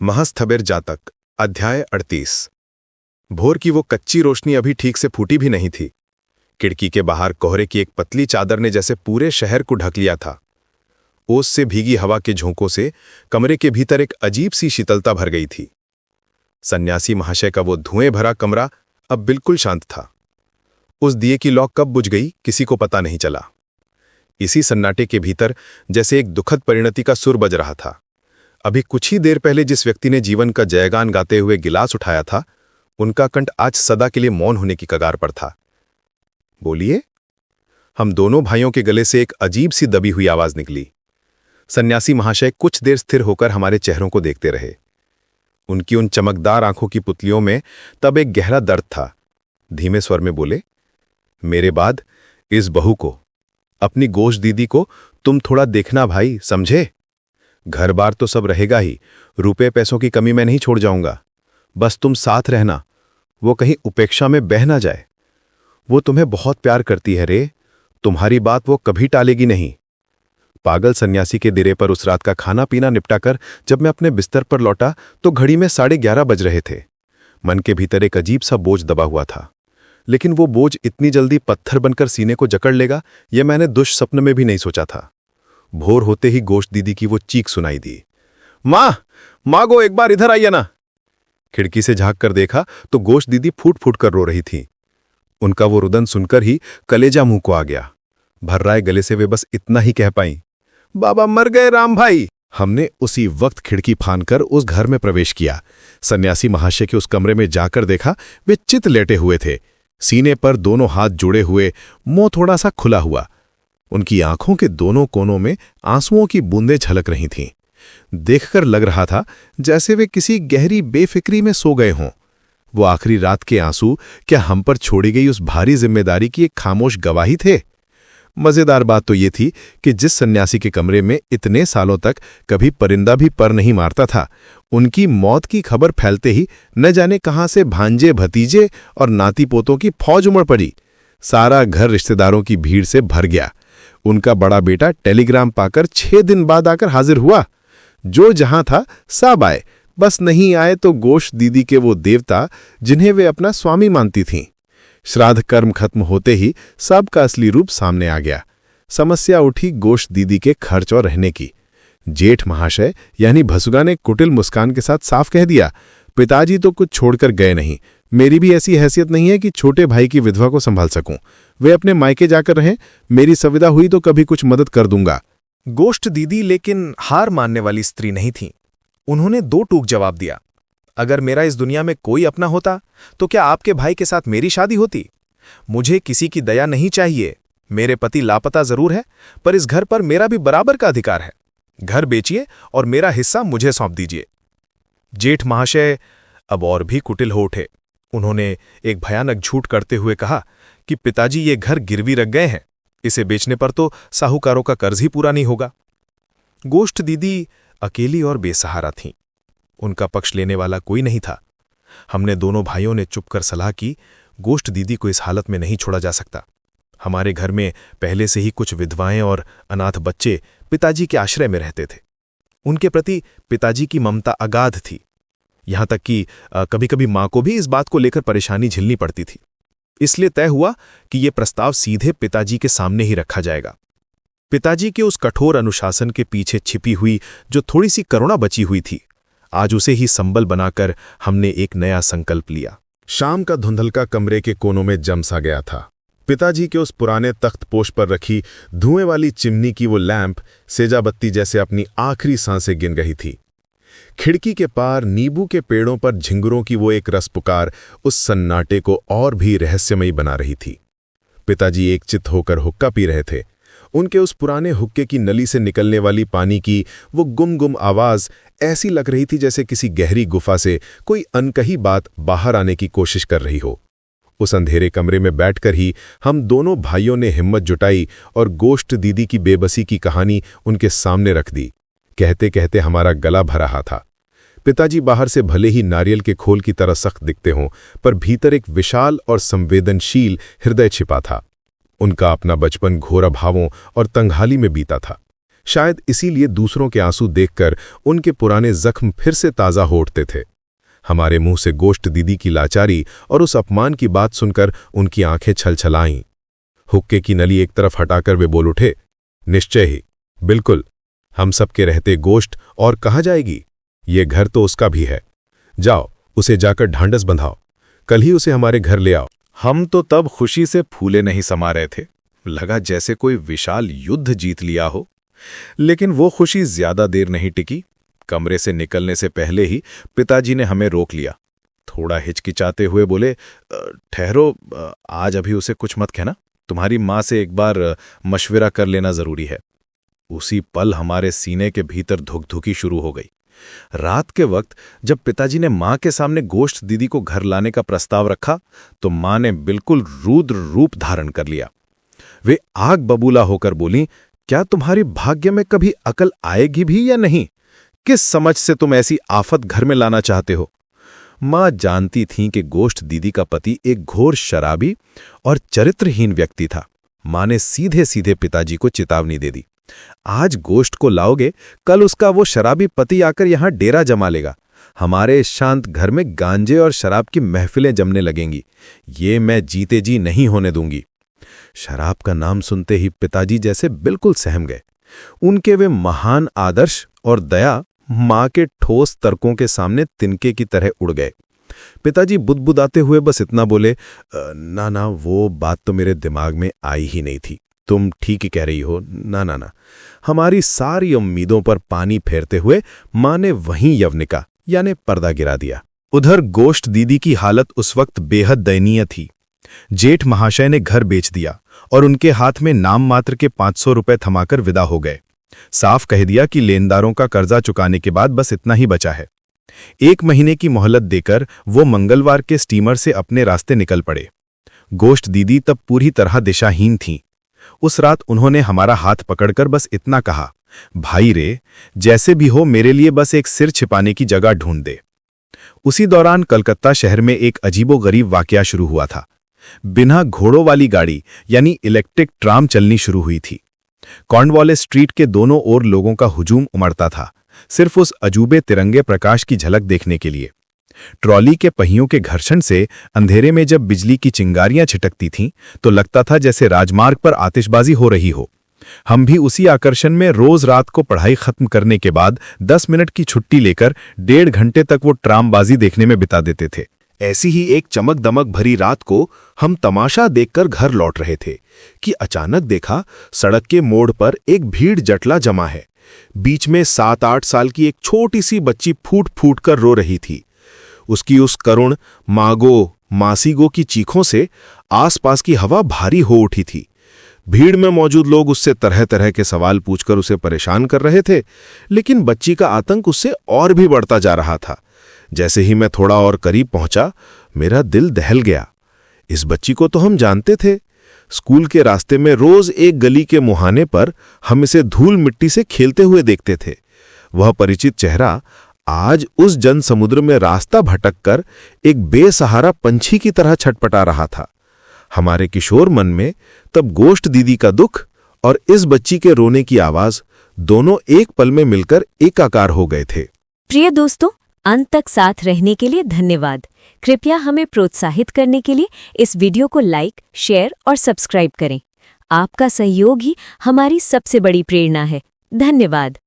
महस्थबिर जातक अध्याय 38। भोर की वो कच्ची रोशनी अभी ठीक से फूटी भी नहीं थी। खिड़की के बाहर कोहरे की एक पतली चादर ने जैसे पूरे शहर को ढक लिया था। ओस से भीगी हवा के झोंकों से कमरे के भीतर एक अजीब सी शीतलता भर गई थी। सन्यासी महाशय का वो धुएं भरा कमरा अब बिल्कुल शांत था। उस दिए की लौ कब बुझ गई किसी को पता नहीं चला। इसी सन्नाटे के भीतर जैसे एक दुखद परिणति का सुर बज रहा था। अभी कुछ ही देर पहले जिस व्यक्ति ने जीवन का जयगान गाते हुए गिलास उठाया था, उनका कंठ आज सदा के लिए मौन होने की कगार पर था। बोलिए। हम दोनों भाइयों के गले से एक अजीब सी दबी हुई आवाज निकली। सन्यासी महाशय कुछ देर स्थिर होकर हमारे चेहरों को देखते रहे। उनकी उन चमकदार आंखों की पुतलियों में तब एक गहरा दर्द था। धीमे स्वर में बोले, मेरे बाद इस बहू को, अपनी गोश दीदी को तुम थोड़ा देखना भाई, समझे? घर बार तो सब रहेगा ही, रुपए पैसों की कमी मैं नहीं छोड़ जाऊंगा। बस तुम साथ रहना, वो कहीं उपेक्षा में बह ना जाए। वो तुम्हें बहुत प्यार करती है रे, तुम्हारी बात वो कभी टालेगी नहीं। पागल सन्यासी के दिरे पर उस रात का खाना पीना निपटाकर जब मैं अपने बिस्तर पर लौटा तो घड़ी में 11:30 बज रहे थे। मन के भीतर एक अजीब सा बोझ दबा हुआ था, लेकिन वो बोझ इतनी जल्दी पत्थर बनकर सीने को जकड़ लेगा यह मैंने दुष्स्वप्न में भी नहीं सोचा था। भोर होते ही गोश्त दीदी की वो चीख सुनाई दी, माँ गो, एक बार इधर आइए ना। खिड़की से झांक कर देखा तो गोश्त दीदी फूट फूट कर रो रही थी। उनका वो रुदन सुनकर ही कलेजा मुंह को आ गया। भर्राए गले से वे बस इतना ही कह पाईं, बाबा मर गए राम भाई। हमने उसी वक्त खिड़की फानकर उस घर में प्रवेश किया। सन्यासी महाशय के उस कमरे में जाकर देखा, वे चित लेटे हुए थे, सीने पर दोनों हाथ जुड़े हुए, मुंह थोड़ा सा खुला हुआ। उनकी आंखों के दोनों कोनों में आंसुओं की बूंदें झलक रही थीं। देखकर लग रहा था जैसे वे किसी गहरी बेफिक्री में सो गए हों। वो आखिरी रात के आंसू क्या हम पर छोड़ी गई उस भारी जिम्मेदारी की एक खामोश गवाही थे? मजेदार बात तो ये थी कि जिस सन्यासी के कमरे में इतने सालों तक कभी परिंदा भी पर नहीं मारता था, उनकी मौत की खबर फैलते ही न जाने कहां से भांजे भतीजे और नाती पोतों की फौज उमड़ पड़ी। सारा घर रिश्तेदारों की भीड़ से भर गया। उनका बड़ा बेटा टेलीग्राम पाकर 6 दिन बाद आकर हाजिर हुआ। जो जहां था सब आए, बस नहीं आए तो गोश्त दीदी के वो देवता जिन्हें वे अपना स्वामी मानती थीं। श्राद्ध कर्म खत्म होते ही सबका असली रूप सामने आ गया। समस्या उठी गोश्त दीदी के खर्च और रहने की। जेठ महाशय यानी भसुगा ने कुटिल मुस्कान के साथ साफ कह दिया, पिताजी तो कुछ छोड़कर गए नहीं, मेरी भी ऐसी हैसियत नहीं है कि छोटे भाई की विधवा को संभाल सकूं। वे अपने मायके जाकर रहें, मेरी संविदा हुई तो कभी कुछ मदद कर दूंगा। गोश्त दीदी लेकिन हार मानने वाली स्त्री नहीं थीं। उन्होंने 2 टूक जवाब दिया, अगर मेरा इस दुनिया में कोई अपना होता तो क्या आपके भाई के साथ मेरी शादी होती? मुझे किसी की दया नहीं चाहिए। मेरे पति लापता जरूर है, पर इस घर पर मेरा भी बराबर का अधिकार है। घर बेचिए और मेरा हिस्सा मुझे सौंप दीजिए। जेठ महाशय अब और भी कुटिल हो उठे। उन्होंने एक भयानक झूठ करते हुए कहा कि पिताजी ये घर गिरवी रख गए हैं, इसे बेचने पर तो साहूकारों का कर्ज ही पूरा नहीं होगा। गोश्त दीदी अकेली और बेसहारा थीं। उनका पक्ष लेने वाला कोई नहीं था। हमने दोनों भाइयों ने चुपकर सलाह की, गोश्त दीदी को इस हालत में नहीं छोड़ा जा सकता। हमारे घर में पहले से ही कुछ विधवाएं और अनाथ बच्चे पिताजी के आश्रय में रहते थे। उनके प्रति पिताजी की ममता अगाध थी, यहां तक कि कभी कभी मां को भी इस बात को लेकर परेशानी झेलनी पड़ती थी। इसलिए तय हुआ कि यह प्रस्ताव सीधे पिताजी के सामने ही रखा जाएगा। पिताजी के उस कठोर अनुशासन के पीछे छिपी हुई जो थोड़ी सी करुणा बची हुई थी, आज उसे ही संबल बनाकर हमने एक नया संकल्प लिया। शाम का धुंधलका कमरे के कोनों में जम सा गया था। पिताजी के उस पुराने तख्तपोश पर रखी धुएं वाली चिमनी की वो लैंप सेजा बत्ती जैसे अपनी आखिरी सांसें गिन रही थी। खिड़की के पार नींबू के पेड़ों पर झिंगुरों की वो एक रस पुकार उस सन्नाटे को और भी रहस्यमयी बना रही थी। पिताजी एकचित्त होकर हुक्का पी रहे थे। उनके उस पुराने हुक्के की नली से निकलने वाली पानी की वो गुम आवाज ऐसी लग रही थी जैसे किसी गहरी गुफा से कोई अनकही बात बाहर आने की कोशिश कर रही हो। उस अंधेरे कमरे में बैठकर ही हम दोनों भाइयों ने हिम्मत जुटाई और गोश्त दीदी की बेबसी की कहानी उनके सामने रख दी। कहते कहते हमारा गला भर रहा था। पिताजी बाहर से भले ही नारियल के खोल की तरह सख्त दिखते हों, पर भीतर एक विशाल और संवेदनशील हृदय छिपा था। उनका अपना बचपन घोर अभावों और तंगहाली में बीता था। शायद इसीलिए दूसरों के आंसू देखकर उनके पुराने जख्म फिर से ताज़ा हो उठते थे। हमारे मुंह से गोश्त दीदी की लाचारी और उस अपमान की बात सुनकर उनकी आंखें छलछलाईं। हुक्के की नली एक तरफ हटाकर वे बोल उठे, निश्चय ही, बिल्कुल, हम सबके रहते गोश्त और कहाँ जाएगी? ये घर तो उसका भी है। जाओ, उसे जाकर ढांढस बंधाओ, कल ही उसे हमारे घर ले आओ। हम तो तब खुशी से फूले नहीं समा रहे थे, लगा जैसे कोई विशाल युद्ध जीत लिया हो। लेकिन वो खुशी ज्यादा देर नहीं टिकी। कमरे से निकलने से पहले ही पिताजी ने हमें रोक लिया। थोड़ा हिचकिचाते हुए बोले, ठहरो, आज अभी उसे कुछ मत कहना, तुम्हारी माँ से एक बार मशविरा कर लेना जरूरी है। उसी पल हमारे सीने के भीतर धुकधुकी शुरू हो गई। रात के वक्त जब पिताजी ने माँ के सामने गोश्त दीदी को घर लाने का प्रस्ताव रखा तो माँ ने बिल्कुल रुद्र रूप धारण कर लिया। वे आग बबूला होकर बोली, क्या तुम्हारी भाग्य में कभी अकल आएगी भी या नहीं? किस समझ से तुम ऐसी आफत घर में लाना चाहते हो? माँ जानती थीं कि गोश्त दीदी का पति एक घोर शराबी और चरित्रहीन व्यक्ति था। माँ ने सीधे सीधे पिताजी को चेतावनी दे दी, आज गोश्त को लाओगे, कल उसका वो शराबी पति आकर यहां डेरा जमा लेगा। हमारे शांत घर में गांजे और शराब की महफिलें जमने लगेंगी। ये मैं जीते जी नहीं होने दूंगी। शराब का नाम सुनते ही पिताजी जैसे बिल्कुल सहम गए। उनके वे महान आदर्श और दया मां के ठोस तर्कों के सामने तिनके की तरह उड़ गए। पिताजी बुदबुदाते हुए बस इतना बोले, ना ना, वो बात तो मेरे दिमाग में आई ही नहीं थी। तुम ठीक ही कह रही हो, ना ना ना। हमारी सारी उम्मीदों पर पानी फेरते हुए मां ने वहीं यवनिका यानी पर्दा गिरा दिया। उधर गोश्त दीदी की हालत उस वक्त बेहद दयनीय थी। जेठ महाशय ने घर बेच दिया और उनके हाथ में नाम मात्र के 500 रुपए थमाकर विदा हो गए। साफ कह दिया कि लेनदारों का कर्जा चुकाने के बाद बस इतना ही बचा है। 1 महीने की मोहलत देकर वो मंगलवार के स्टीमर से अपने रास्ते निकल पड़े। गोश्त दीदी तब पूरी तरह दिशाहीन थीं। उस रात उन्होंने हमारा हाथ पकड़कर बस इतना कहा, भाई रे, जैसे भी हो मेरे लिए बस एक सिर छिपाने की जगह ढूंढ दे। उसी दौरान कलकत्ता शहर में एक अजीबोगरीब वाकया शुरू हुआ था। बिना घोड़ों वाली गाड़ी यानी इलेक्ट्रिक ट्राम चलनी शुरू हुई थी। कॉर्नवॉलिस स्ट्रीट के दोनों ओर लोगों का हुजूम उमड़ता था, सिर्फ उस अजूबे तिरंगे प्रकाश की झलक देखने के लिए। ट्रॉली के पहियों के घर्षण से अंधेरे में जब बिजली की चिंगारियां छिटकती थीं तो लगता था जैसे राजमार्ग पर आतिशबाजी हो रही हो। हम भी उसी आकर्षण में रोज रात को पढ़ाई खत्म करने के बाद 10 मिनट की छुट्टी लेकर 1.5 घंटे तक वो ट्रामबाजी देखने में बिता देते थे। ऐसी ही एक चमक दमक भरी रात को हम तमाशा देखकर घर लौट रहे थे कि अचानक देखा सड़क के मोड़ पर एक भीड़ जटला जमा है। बीच में 7-8 साल की एक छोटी सी बच्ची फूट फूट कर रो रही थी। उसकी उस करुण मागो मासीगो की चीखों से आसपास की हवा भारी हो उठी थी। भीड़ में मौजूद लोग उससे तरह तरह के सवाल पूछकर उसे परेशान कर रहे थे, लेकिन बच्ची का आतंक उससे और भी बढ़ता जा रहा था। जैसे ही मैं थोड़ा और करीब पहुंचा, मेरा दिल दहल गया। इस बच्ची को तो हम जानते थे। स्कूल के रास्ते में रोज एक गली के मुहाने पर हम इसे धूल मिट्टी से खेलते हुए देखते थे। वह परिचित चेहरा आज उस जन समुद्र में रास्ता भटककर एक बेसहारा पंछी की तरह छटपटा रहा था। हमारे किशोर मन में तब गोश्त दीदी का दुख और इस बच्ची के रोने की आवाज दोनों एक पल में मिलकर एकाकार हो गए थे। प्रिय दोस्तों, अंत तक साथ रहने के लिए धन्यवाद। कृपया हमें प्रोत्साहित करने के लिए इस वीडियो को लाइक, शेयर और सब्सक्राइब करें। आपका सहयोग ही हमारी सबसे बड़ी प्रेरणा है। धन्यवाद।